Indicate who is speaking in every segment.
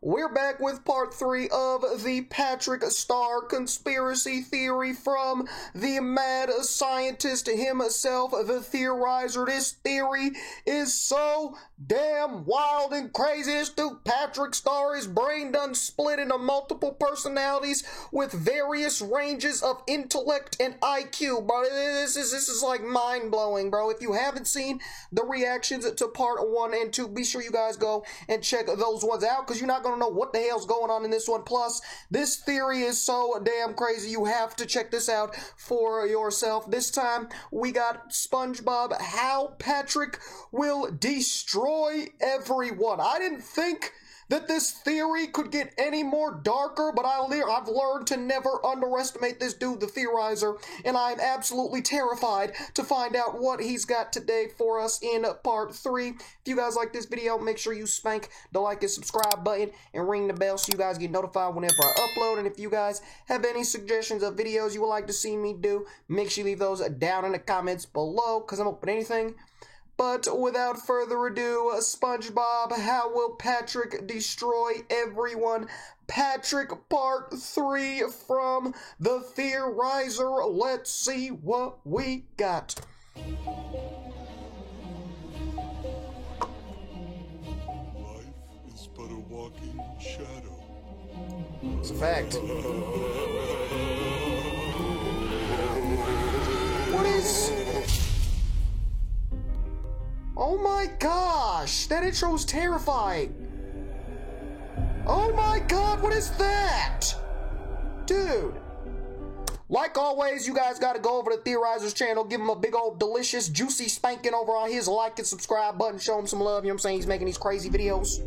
Speaker 1: We're back with part 3 of the Patrick Star conspiracy theory from the mad scientist himself, the theorizer. This theory is so damn wild and crazy. This dude Patrick Star, his brain done split into multiple personalities with various ranges of intellect and IQ, bro. This is like mind-blowing, bro. If you haven't seen the reactions to part 1 and 2, be sure you guys go and check those ones out, because you're not going to know what the hell's going on in this one. Plus, this theory is so damn crazy, you have to check this out for yourself. This time, we got SpongeBob, how Patrick will destroy everyone. I didn't think that this theory could get any more darker, but I've learned to never underestimate this dude, the theorizer, and I'm absolutely terrified to find out what he's got today for us in part 3. If you guys like this video, make sure you spank the like and subscribe button and ring the bell so you guys get notified whenever I upload. And if you guys have any suggestions of videos you would like to see me do, make sure you leave those down in the comments below, because I'm open to anything. But without further ado, SpongeBob, how will Patrick destroy everyone? Patrick part 3 from the theorizer. Let's see what we got.
Speaker 2: Life is but a walking shadow.
Speaker 1: It's a fact. What is... Oh my gosh, that intro's terrifying. Oh my god, what is that? Dude. Like always, you guys gotta go over to Theorizer's channel, give him a big old delicious, juicy spanking over on his like and subscribe button, show him some love, you know what I'm saying? He's making these crazy videos.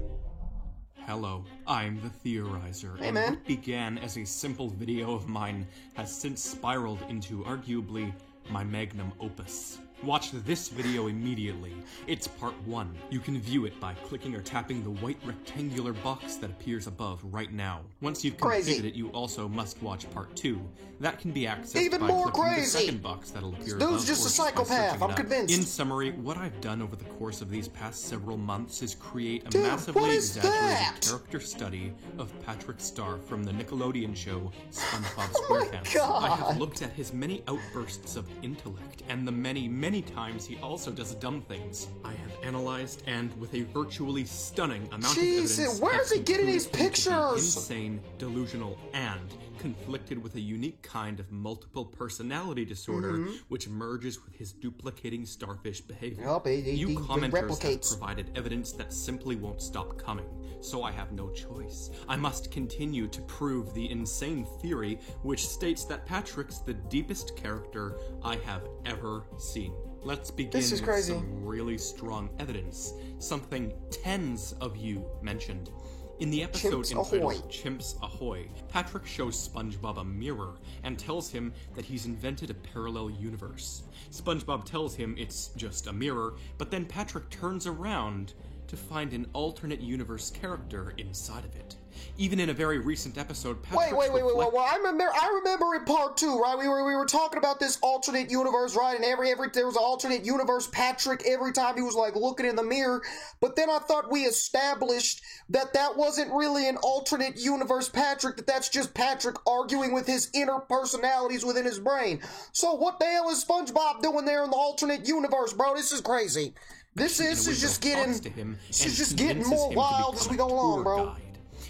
Speaker 3: Hello, I'm the Theorizer,
Speaker 1: hey,
Speaker 3: and
Speaker 1: man.
Speaker 3: what began as a simple video of mine has since spiraled into arguably my magnum opus. Watch this video immediately. It's part 1. You can view it by clicking or tapping the white rectangular box that appears above right now. Once you've completed it, you also must watch part 2. That can be accessed
Speaker 1: Even
Speaker 3: by
Speaker 1: more
Speaker 3: clicking the
Speaker 1: crazy.
Speaker 3: second box that'll appear
Speaker 1: This
Speaker 3: above.
Speaker 1: dude's just a
Speaker 3: or by
Speaker 1: psychopath,
Speaker 3: searching
Speaker 1: I'm
Speaker 3: it up.
Speaker 1: convinced.
Speaker 3: In summary, what I've done over the course of these past several months is create a
Speaker 1: Dude,
Speaker 3: massively
Speaker 1: what is
Speaker 3: exaggerated
Speaker 1: that?
Speaker 3: character study of Patrick Star from the Nickelodeon show SpongeBob
Speaker 1: Oh my
Speaker 3: SquarePants.
Speaker 1: God.
Speaker 3: I have looked at his many outbursts of intellect and the many, many times he also does dumb things. I have analyzed and, with a virtually stunning amount of evidence,
Speaker 1: where
Speaker 3: have
Speaker 1: is he getting these
Speaker 3: concluded him to be
Speaker 1: pictures?
Speaker 3: insane, delusional, and conflicted with a unique kind of multiple personality disorder which merges with his duplicating starfish behavior.
Speaker 1: Yup,
Speaker 3: You
Speaker 1: he
Speaker 3: commenters
Speaker 1: replicates.
Speaker 3: have provided evidence that simply won't stop coming, so I have no choice. I must continue to prove the insane theory which states that Patrick's the deepest character I have ever seen. Let's begin
Speaker 1: This is
Speaker 3: with
Speaker 1: crazy.
Speaker 3: some really strong evidence, something tens of you mentioned. In the episode
Speaker 1: Chimps
Speaker 3: entitled
Speaker 1: Ahoy.
Speaker 3: Chimps Ahoy, Patrick shows SpongeBob a mirror and tells him that he's invented a parallel universe. SpongeBob tells him it's just a mirror, but then Patrick turns around to find an alternate universe character inside of it. Even in a very recent episode, Patrick's
Speaker 1: Wait. I remember in part 2, right? We were talking about this alternate universe, right? And every there was an alternate universe Patrick every time he was like looking in the mirror. But then I thought we established that that wasn't really an alternate universe Patrick, that's just Patrick arguing with his inner personalities within his brain. So what the hell is SpongeBob doing there in the alternate universe, bro? This is crazy. This is just getting more wild as we go along, bro.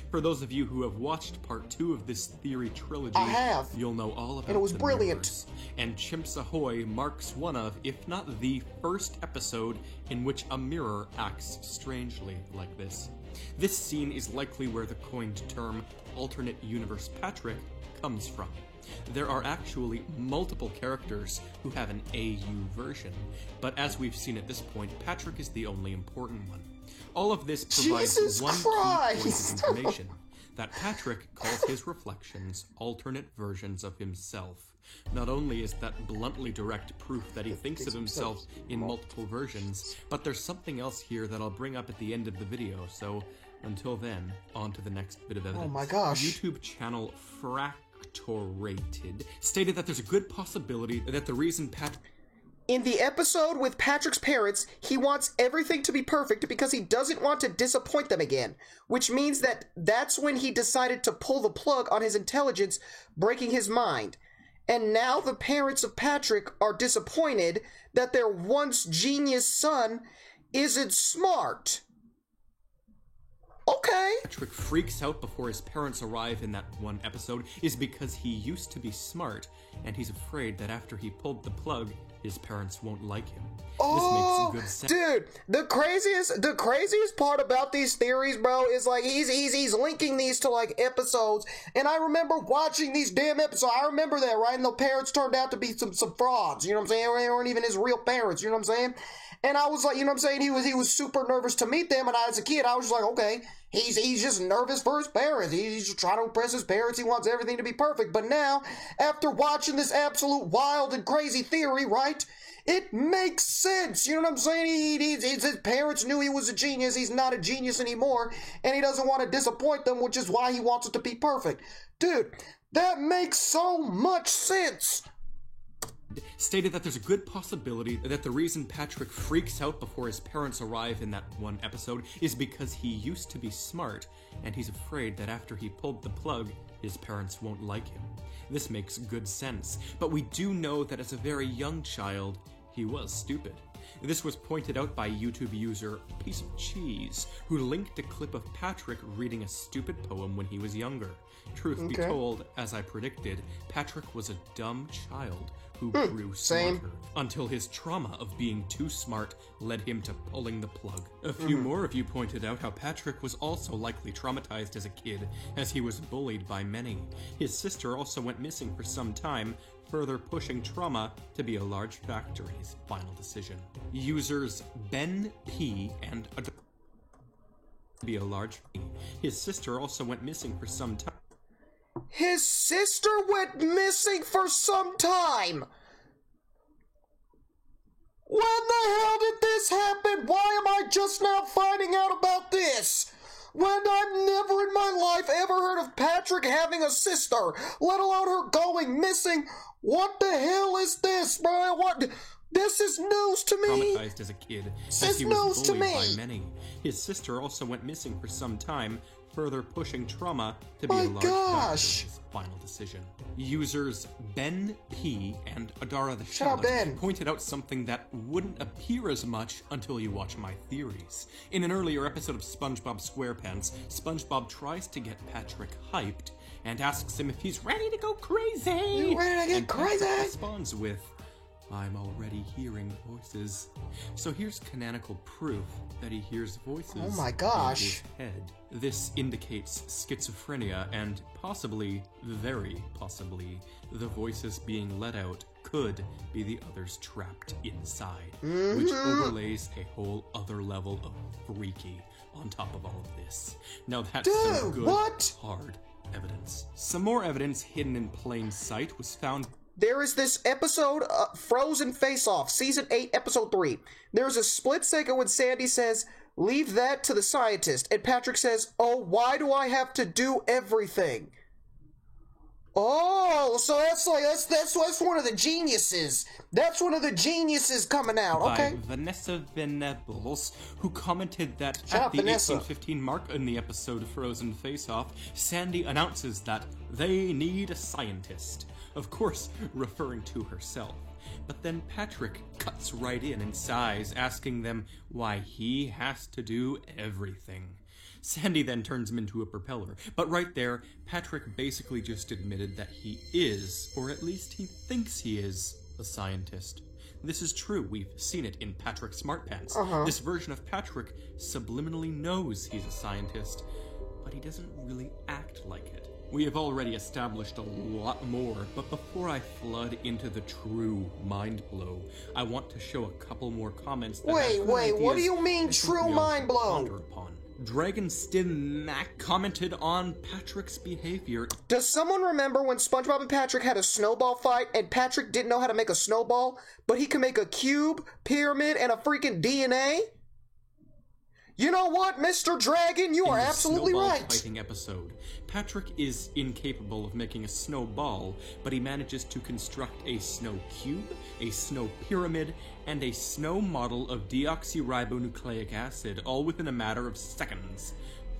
Speaker 3: For those of you who have watched part 2 of this theory trilogy,
Speaker 1: I have.
Speaker 3: You'll know all about
Speaker 1: And it was
Speaker 3: the
Speaker 1: brilliant.
Speaker 3: mirrors. And Chimps Ahoy marks one of, if not the first episode in which a mirror acts strangely like this. This scene is likely where the coined term alternate universe Patrick comes from. There are actually multiple characters who have an AU version, but as we've seen at this point, Patrick is the only important one. All of this provides
Speaker 1: Jesus
Speaker 3: one key point
Speaker 1: Christ.
Speaker 3: of information, that Patrick calls his reflections alternate versions of himself. Not only is that bluntly direct proof that he thinks of himself in multiple versions, but there's something else here that I'll bring up at the end of the video, so until then, on to the next bit of evidence.
Speaker 1: Oh my gosh.
Speaker 3: YouTube channel Fractorated stated that there's a good possibility that the reason Patrick...
Speaker 1: In the episode with Patrick's parents, he wants everything to be perfect because he doesn't want to disappoint them again, which means that that's when he decided to pull the plug on his intelligence, breaking his mind. And now the parents of Patrick are disappointed that their once genius son isn't smart. Okay.
Speaker 3: Patrick freaks out before his parents arrive in that one episode is because he used to be smart, and he's afraid that after he pulled the plug, his parents won't like him.
Speaker 1: Oh,
Speaker 3: this makes good sense.
Speaker 1: dude, the craziest part about these theories, bro, is like he's linking these to like episodes, and I remember watching these damn episodes. I remember that, right? And the parents turned out to be some frauds. You know what I'm saying? They weren't even his real parents. You know what I'm saying? And I was like, you know what I'm saying? He was super nervous to meet them, and as a kid, I was just like, okay, he's just nervous for his parents. He's just trying to impress his parents. He wants everything to be perfect. But now, after watching this absolute wild and crazy theory, right? It makes sense. You know what I'm saying? His parents knew he was a genius. He's not a genius anymore, and he doesn't want to disappoint them, which is why he wants it to be perfect. Dude, that makes so much sense.
Speaker 3: Stated that there's a good possibility that the reason Patrick freaks out before his parents arrive in that one episode is because he used to be smart, and he's afraid that after he pulled the plug, his parents won't like him. This makes good sense, but we do know that as a very young child, he was stupid. This was pointed out by YouTube user Piece of Cheese, who linked a clip of Patrick reading a stupid poem when he was younger. Truth be told, as I predicted, Patrick was a dumb child who grew smarter until his trauma of being too smart led him to pulling the plug. A few more of you pointed out how Patrick was also likely traumatized as a kid, as he was bullied by many. His sister also went missing for some time, further pushing trauma to be a large factor in his final decision. Users Ben P and his sister also went missing for some time.
Speaker 1: His sister went missing for some time. When the hell did this happen? Why am I just now finding out about this? When I've never in my life ever heard of Patrick having a sister, let alone her going missing. What the hell is this, bro? What? This is news to me.
Speaker 3: Traumatized as a kid, as he was bullied by many. His sister also went missing for some time, further pushing trauma to be a large factor in his final decision. Users Ben P and Adara the Shallot pointed out something that wouldn't appear as much until you watch my theories. In an earlier episode of SpongeBob SquarePants, SpongeBob tries to get Patrick hyped and asks him if he's ready to go crazy.
Speaker 1: You ready to get crazy?
Speaker 3: Patrick responds with, I'm already hearing voices. So here's canonical proof that he hears voices
Speaker 1: oh my gosh.
Speaker 3: in his head. This indicates schizophrenia and possibly, very possibly, the voices being let out could be the others trapped inside, which overlays a whole other level of freaky on top of all of this. Now that's some good, hard evidence. Some more evidence hidden in plain sight was found.
Speaker 1: There is this episode, Frozen Face Off, Season 8, Episode 3. There's a split second when Sandy says, leave that to the scientist, and Patrick says, oh, why do I have to do everything? Oh, so that's one of the geniuses. That's one of the geniuses coming out, okay?
Speaker 3: By Vanessa Venables, who commented that at the 1815 mark in the episode Frozen Face Off, Sandy announces that they need a scientist. Of course, referring to herself. But then Patrick cuts right in and sighs, asking them why he has to do everything. Sandy then turns him into a propeller, but right there, Patrick basically just admitted that he is, or at least he thinks he is, a scientist. This is true, we've seen it in Patrick SmartPants. This version of Patrick subliminally knows he's a scientist, but he doesn't really act like it. We have already established a lot more, but before I flood into the true mind blow, I want to show a couple more comments that
Speaker 1: Wait, what do you mean true mind blow?
Speaker 3: Dragonstin Mac commented on Patrick's behavior.
Speaker 1: Does someone remember when SpongeBob and Patrick had a snowball fight and Patrick didn't know how to make a snowball, but he could make a cube, pyramid, and a freaking DNA? You know what, Mr. Dragon? You are absolutely
Speaker 3: snowball
Speaker 1: right.
Speaker 3: Fighting episode, Patrick is incapable of making a snowball, but he manages to construct a snow cube, a snow pyramid, and a snow model of deoxyribonucleic acid, all within a matter of seconds.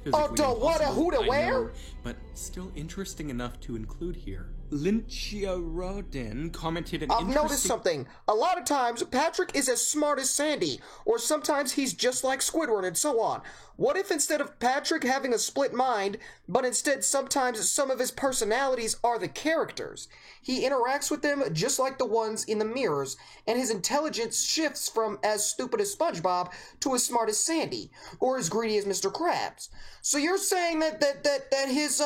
Speaker 3: Physically
Speaker 1: what,
Speaker 3: impossible,
Speaker 1: who to
Speaker 3: I
Speaker 1: where?
Speaker 3: know, but still interesting enough to include here. Lynchia Rodin commented an
Speaker 1: I've
Speaker 3: interesting...
Speaker 1: noticed something. A lot of times, Patrick is as smart as Sandy, or sometimes he's just like Squidward and so on. What if instead of Patrick having a split mind, but instead sometimes some of his personalities are the characters? He interacts with them just like the ones in the mirrors, and his intelligence shifts from as stupid as SpongeBob to as smart as Sandy, or as greedy as Mr. Krabs. So you're saying that his,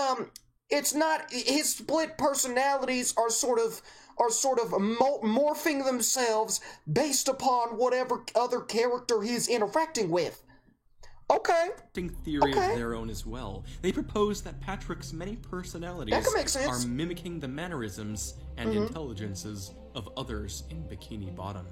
Speaker 1: it's not, his split personalities are sort of morphing themselves based upon whatever other character he's interacting with. Okay.
Speaker 3: Theory of their own as well. They propose that Patrick's many personalities
Speaker 1: That can make sense.
Speaker 3: are mimicking the mannerisms and intelligences of others in Bikini Bottom.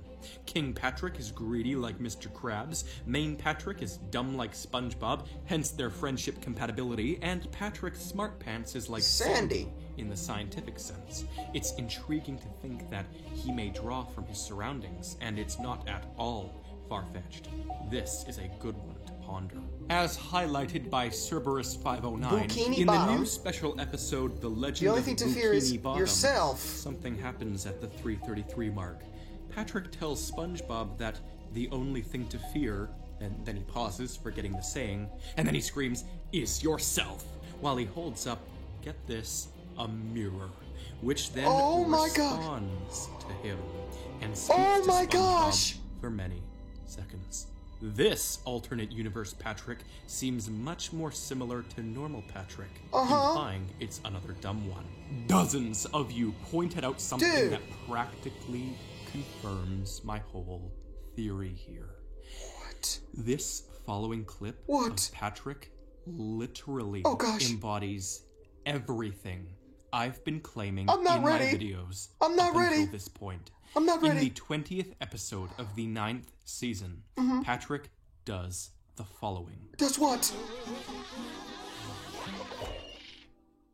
Speaker 3: King Patrick is greedy like Mr. Krabs, Main Patrick is dumb like SpongeBob, hence their friendship compatibility, and Patrick Smartpants is like
Speaker 1: Sandy
Speaker 3: in the scientific sense. It's intriguing to think that he may draw from his surroundings, and it's not at all far-fetched. This is a good one to ponder. As highlighted by Cerberus 509,
Speaker 1: Bikini
Speaker 3: in
Speaker 1: Bottom.
Speaker 3: the new special episode, The Legend
Speaker 1: The only
Speaker 3: of
Speaker 1: thing to
Speaker 3: Bikini
Speaker 1: fear is
Speaker 3: Bottom,
Speaker 1: yourself.
Speaker 3: something happens at the 3:33 mark. Patrick tells SpongeBob that the only thing to fear, and then he pauses, forgetting the saying, and then he screams, "Is yourself," while he holds up, get this, a mirror, which then
Speaker 1: Oh my God.
Speaker 3: responds to him and speaks
Speaker 1: Oh
Speaker 3: to
Speaker 1: my
Speaker 3: SpongeBob
Speaker 1: gosh.
Speaker 3: for many seconds. This alternate universe Patrick seems much more similar to normal Patrick, implying it's another dumb one. Dozens of you pointed out something
Speaker 1: Dude.
Speaker 3: that practically confirms my whole theory here.
Speaker 1: What?
Speaker 3: This following clip
Speaker 1: What?
Speaker 3: of Patrick literally
Speaker 1: Oh, gosh.
Speaker 3: embodies everything I've been claiming
Speaker 1: I'm not
Speaker 3: in
Speaker 1: ready.
Speaker 3: my videos
Speaker 1: I'm not
Speaker 3: up
Speaker 1: ready.
Speaker 3: until this point.
Speaker 1: I'm not
Speaker 3: In
Speaker 1: ready.
Speaker 3: the 20th episode of the 9th season, Patrick does the following.
Speaker 1: Guess what?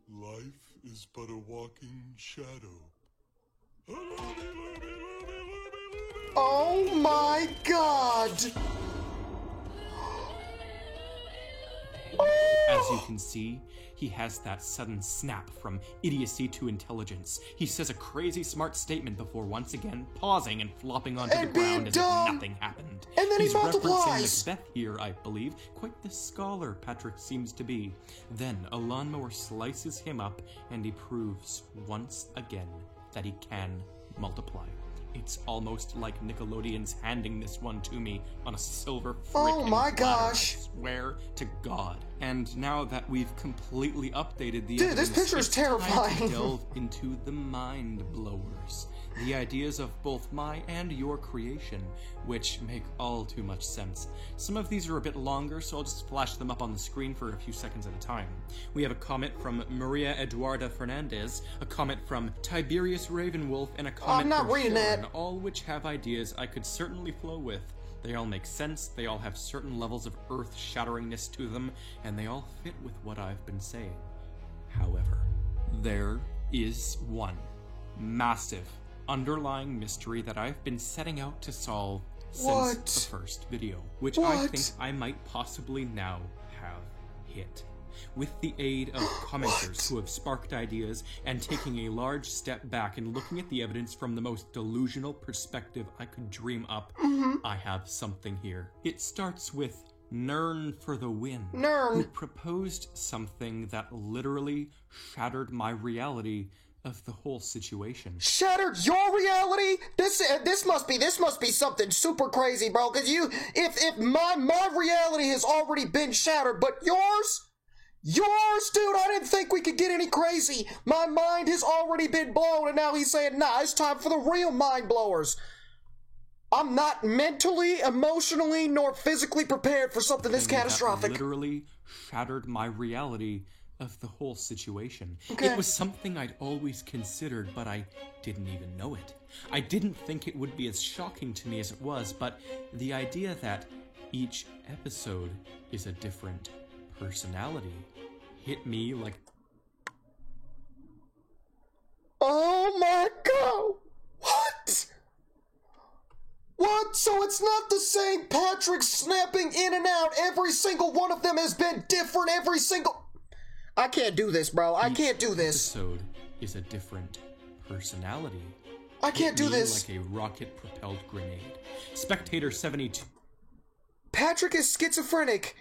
Speaker 2: Life is but a walking shadow.
Speaker 1: Oh my God!
Speaker 3: As you can see, he has that sudden snap from idiocy to intelligence. He says a crazy smart statement before once again pausing and flopping onto
Speaker 1: And
Speaker 3: the
Speaker 1: being
Speaker 3: ground as if
Speaker 1: dumb.
Speaker 3: nothing happened.
Speaker 1: And then he
Speaker 3: He's
Speaker 1: multiplies.
Speaker 3: referencing Macbeth here, I believe. Quite the scholar Patrick seems to be. Then a lawnmower slices him up and he proves once again that he can multiply. It's almost like Nickelodeon's handing this one to me on a silver
Speaker 1: Oh
Speaker 3: frickin'
Speaker 1: my
Speaker 3: platter,
Speaker 1: gosh.
Speaker 3: I swear to God. And now that we've completely updated the
Speaker 1: Dude, this
Speaker 3: evidence,
Speaker 1: picture is
Speaker 3: it's time
Speaker 1: terrifying.
Speaker 3: to delve into the mind blowers. The ideas of both my and your creation, which make all too much sense. Some of these are a bit longer, so I'll just flash them up on the screen for a few seconds at a time. We have a comment from Maria Eduarda Fernandez, a comment from Tiberius Ravenwolf, and a comment
Speaker 1: not
Speaker 3: from
Speaker 1: reading
Speaker 3: Sharon,
Speaker 1: that.
Speaker 3: all which have ideas I could certainly flow with. They all make sense, they all have certain levels of earth-shatteringness to them, and they all fit with what I've been saying. However, there is one massive underlying mystery that I've been setting out to solve since
Speaker 1: What?
Speaker 3: the first video, which I
Speaker 1: What?
Speaker 3: think I might possibly now have hit. With the aid of commenters who have sparked ideas and taking a large step back and looking at the evidence from the most delusional perspective I could dream up, I have something here. It starts with Nern for the win, who
Speaker 1: Nern.
Speaker 3: proposed something that literally shattered my reality of the whole situation.
Speaker 1: Shattered your reality? This must be something super crazy, bro. Cause if my reality has already been shattered, but yours, dude, I didn't think we could get any crazy. My mind has already been blown, and now he's saying, nah, it's time for the real mind blowers. I'm not mentally, emotionally, nor physically prepared for something this
Speaker 3: That
Speaker 1: catastrophic.
Speaker 3: literally shattered my reality of the whole situation.
Speaker 1: Okay.
Speaker 3: It was something I'd always considered, but I didn't even know it. I didn't think it would be as shocking to me as it was, but the idea that each episode is a different personality. Hit me like...
Speaker 1: Oh my god! What? What? So it's not the same Patrick snapping in and out. Every single one of them has been different. Every single... I can't do this, bro. I can't do this.
Speaker 3: Episode is a different personality.
Speaker 1: I can't do this.
Speaker 3: Like a rocket-propelled grenade. Spectator 72.
Speaker 1: Patrick is schizophrenic,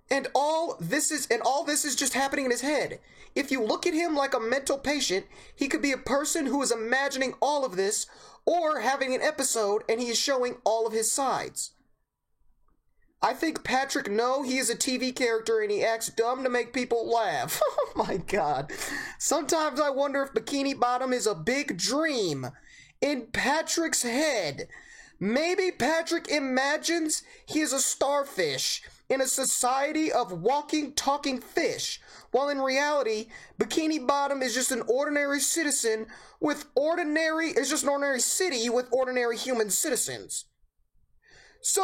Speaker 1: and all this is just happening in his head. If you look at him like a mental patient, he could be a person who is imagining all of this, or having an episode and he is showing all of his sides. I think Patrick he is a TV character and he acts dumb to make people laugh. Oh my god. Sometimes I wonder if Bikini Bottom is a big dream in Patrick's head. Maybe Patrick imagines he is a starfish in a society of walking, talking fish, while in reality, Bikini Bottom is just an ordinary citizen with it's just an ordinary city with ordinary human citizens. So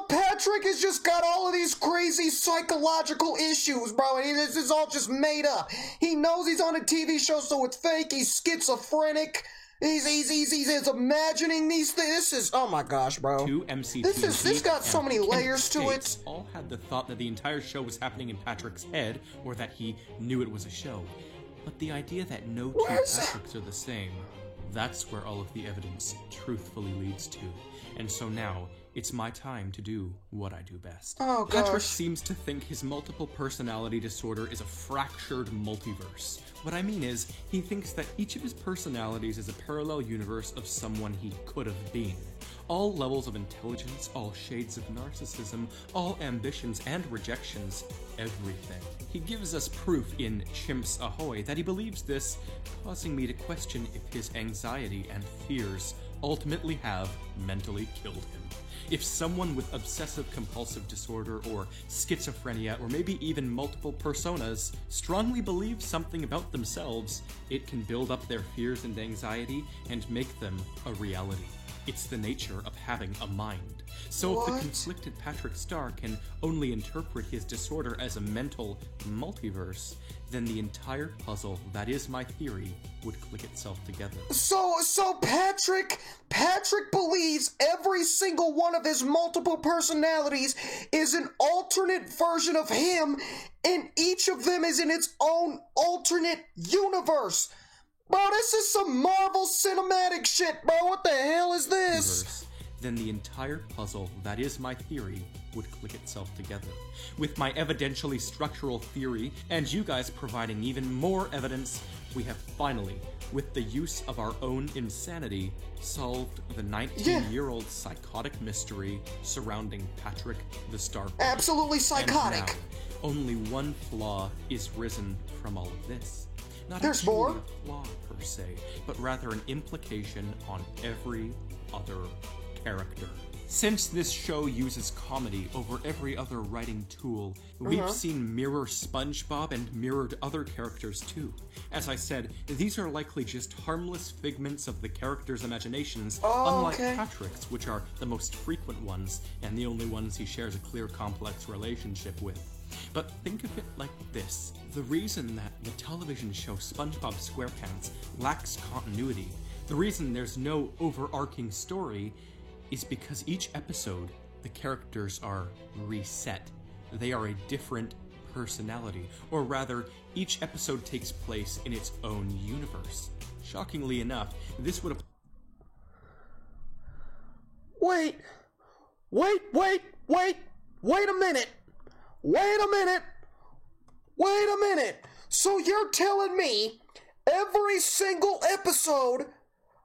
Speaker 1: Patrick has just got all of these crazy psychological issues, bro, and this is all just made up. He knows he's on a TV show, so it's fake. He's schizophrenic. He's imagining these things. This is, oh my gosh, bro. This got so many layers to it.
Speaker 3: All had the thought that the entire show was happening in Patrick's head, or that he knew it was a show. But the idea that no two Patricks are the same, that's where all of the evidence truthfully leads to. And so now, it's my time to do what I do best.
Speaker 1: Oh, gosh.
Speaker 3: Patrick seems to think his multiple personality disorder is a fractured multiverse. What I mean is, he thinks that each of his personalities is a parallel universe of someone he could have been. All levels of intelligence, all shades of narcissism, all ambitions and rejections, everything. He gives us proof in Chimps Ahoy that he believes this, causing me to question if his anxiety and fears ultimately have mentally killed him. If someone with obsessive-compulsive disorder or schizophrenia or maybe even multiple personas strongly believes something about themselves, it can build up their fears and anxiety and make them a reality. It's the nature of having a mind. So if the conflicted Patrick Star can only interpret his disorder as a mental multiverse, then the entire puzzle that is my theory would click itself together.
Speaker 1: So Patrick believes every single one of his multiple personalities is an alternate version of him, and each of them is in its own alternate universe. Bro, this is some Marvel cinematic shit, bro. What the hell is this?
Speaker 3: Then the entire puzzle that is my theory would click itself together. With my evidentially structural theory, and you guys providing even more evidence, we have finally, with the use of our own insanity, solved the 19-year-old psychotic mystery surrounding Patrick the Star.
Speaker 1: Absolutely psychotic.
Speaker 3: And now, only one flaw is risen from all of this. Not
Speaker 1: There's
Speaker 3: actually
Speaker 1: more?
Speaker 3: a flaw per se, but rather an implication on every other character. Since this show uses comedy over every other writing tool, we've seen mirror SpongeBob and mirrored other characters too. As I said, these are likely just harmless figments of the characters' imaginations, unlike Patrick's, which are the most frequent ones, and the only ones he shares a clear, complex relationship with. But think of it like this. The reason that the television show SpongeBob SquarePants lacks continuity, the reason there's no overarching story, is because each episode, the characters are reset. They are a different personality, or rather, each episode takes place in its own universe. Shockingly enough, this would have...
Speaker 1: Wait a minute! Wait a minute! So you're telling me every single episode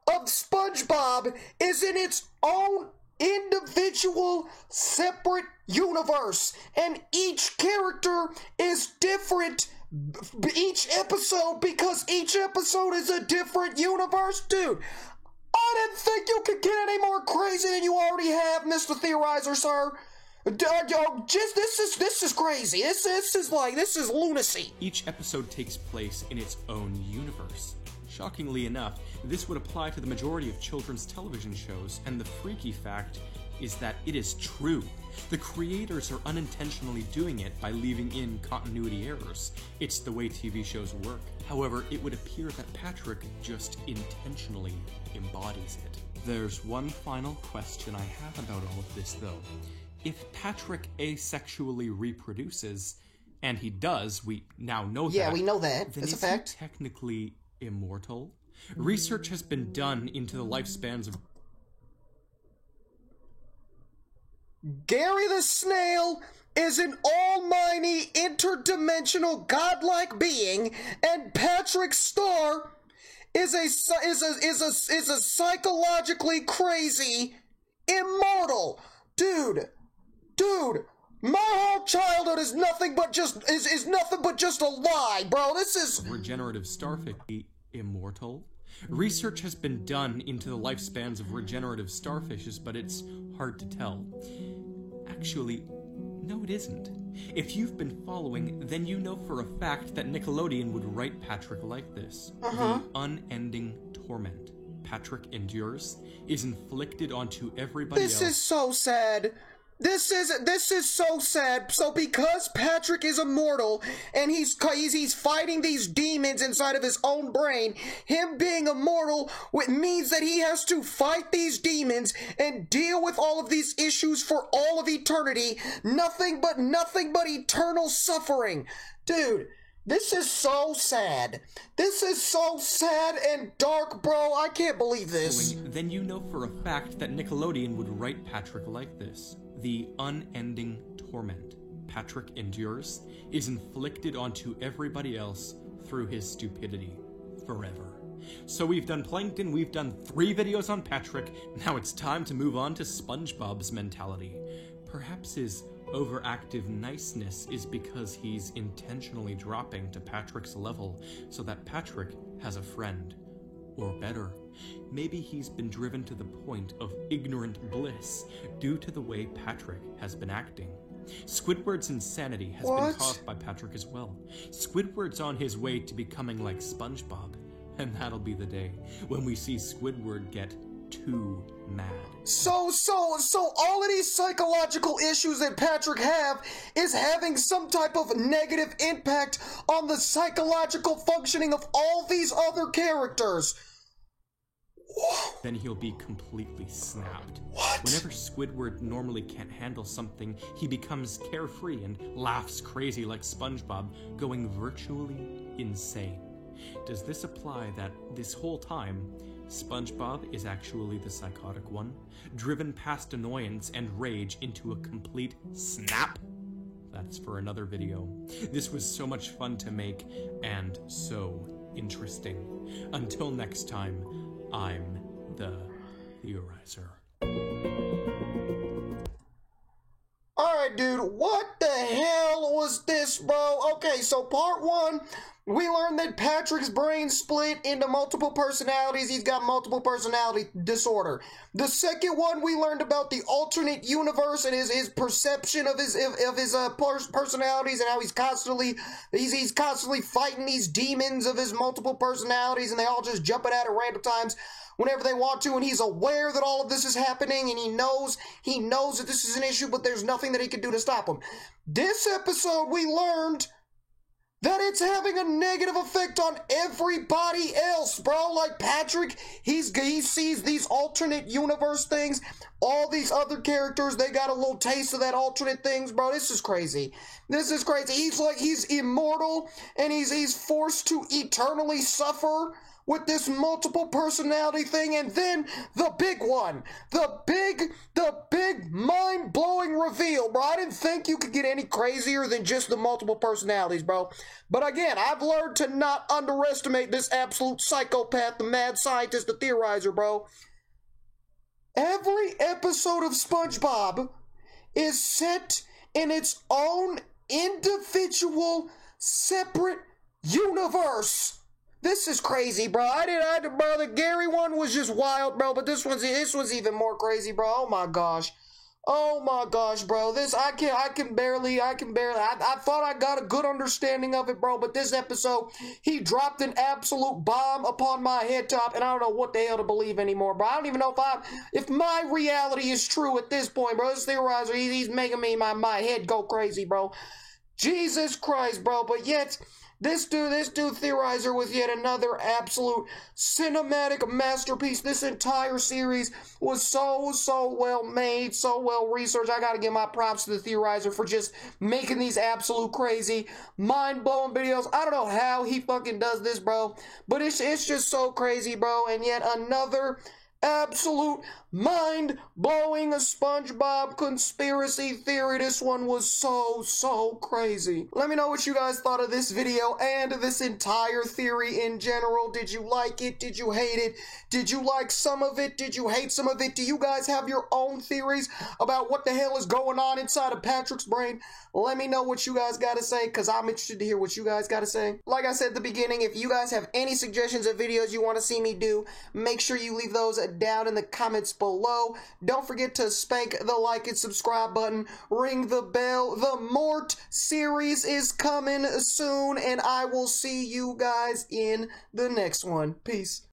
Speaker 1: of SpongeBob is in its own individual, separate universe, and each character is different each episode because each episode is a different universe? Dude, I didn't think you could get any more crazy than you already have, Mr. Theorizer, sir. This is crazy. This is lunacy.
Speaker 3: Each episode takes place in its own universe. Shockingly enough, this would apply to the majority of children's television shows, and the freaky fact is that it is true. The creators are unintentionally doing it by leaving in continuity errors. It's the way TV shows work. However, it would appear that Patrick just intentionally embodies it. There's one final question I have about all of this, though. If Patrick asexually reproduces, and he does, we now know that.
Speaker 1: Yeah, we know that.
Speaker 3: Then
Speaker 1: It's a
Speaker 3: is he
Speaker 1: fact.
Speaker 3: technically immortal? Research has been done into the lifespans of
Speaker 1: Gary the Snail is an almighty, interdimensional, godlike being, and Patrick Star is a psychologically crazy immortal dude. My whole childhood is nothing but just a lie, bro. This is
Speaker 3: regenerative starfish immortal. Research has been done into the lifespans of regenerative starfishes, but it's hard to tell. Actually, no it isn't. If you've been following, then you know for a fact that Nickelodeon would write Patrick like this. The unending torment Patrick endures is inflicted onto everybody else.
Speaker 1: This is so sad. This is so sad. So because Patrick is immortal and he's fighting these demons inside of his own brain, him being immortal means that he has to fight these demons and deal with all of these issues for all of eternity. Nothing but eternal suffering. Dude, this is so sad. This is so sad and dark, bro. I can't believe this.
Speaker 3: Then you know for a fact that Nickelodeon would write Patrick like this. The unending torment Patrick endures is inflicted onto everybody else through his stupidity forever. So we've done Plankton, we've done 3 videos on Patrick, now it's time to move on to SpongeBob's mentality. Perhaps his overactive niceness is because he's intentionally dropping to Patrick's level so that Patrick has a friend. Or better, maybe he's been driven to the point of ignorant bliss due to the way Patrick has been acting. Squidward's insanity has been caused by Patrick as well. Squidward's on his way to becoming like SpongeBob, and that'll be the day when we see Squidward get too mad.
Speaker 1: So all of these psychological issues that Patrick have is having some type of negative impact on the psychological functioning of all these other characters.
Speaker 3: Then he'll be completely snapped.
Speaker 1: What?
Speaker 3: Whenever Squidward normally can't handle something, he becomes carefree and laughs crazy like SpongeBob, going virtually insane. Does this apply that this whole time, SpongeBob is actually the psychotic one, driven past annoyance and rage into a complete snap? That's for another video. This was so much fun to make, and so interesting. Until next time, I'm the Theorizer.
Speaker 1: Alright, dude, what the hell was this, bro? Okay, so part 1, we learned that Patrick's brain split into multiple personalities. He's got multiple personality disorder. The second one, we learned about the alternate universe and his perception of his personalities and how he's constantly fighting these demons of his multiple personalities, and they all just jump at random times whenever they want to, and he's aware that all of this is happening, and he knows that this is an issue, but there's nothing that he can do to stop him. This episode, we learned that it's having a negative effect on everybody else, bro. Like Patrick, he sees these alternate universe things. All these other characters, they got a little taste of that alternate things, bro. This is crazy. This is crazy. He's immortal, and he's forced to eternally suffer with this multiple personality thing. And then the big one, the big mind-blowing reveal, bro. I didn't think you could get any crazier than just the multiple personalities, bro. But again, I've learned to not underestimate this absolute psychopath, the mad scientist, the theorizer, bro. Every episode of SpongeBob is set in its own individual, separate universe. This is crazy, bro. Bro, the Gary one was just wild, bro, but this one's even more crazy, bro. Oh my gosh. Oh my gosh, bro. I can barely, I thought I got a good understanding of it, bro, but this episode, he dropped an absolute bomb upon my head top, and I don't know what the hell to believe anymore, bro. I don't even know if my reality is true at this point, bro. This theorizer, he's making my head go crazy, bro. Jesus Christ, bro. But yet, this dude theorizer was yet another absolute cinematic masterpiece. This entire series was so well made, so well researched. I gotta give my props to the theorizer for just making these absolute crazy, mind-blowing videos. I don't know how he fucking does this, bro, but it's just so crazy, bro. And yet another absolute mind-blowing SpongeBob conspiracy theory. This one was so crazy. Let me know what you guys thought of this video and this entire theory in general. Did you like it? Did you hate it? Did you like some of it? Did you hate some of it? Do you guys have your own theories about what the hell is going on inside of Patrick's brain? Let me know what you guys gotta say, because I'm interested to hear what you guys gotta say. Like I said at the beginning, if you guys have any suggestions of videos you want to see me do, make sure you leave those down in the comments below. Don't forget to spank the like and subscribe button, ring the bell. The Mort series is coming soon, and I will see you guys in the next one. Peace.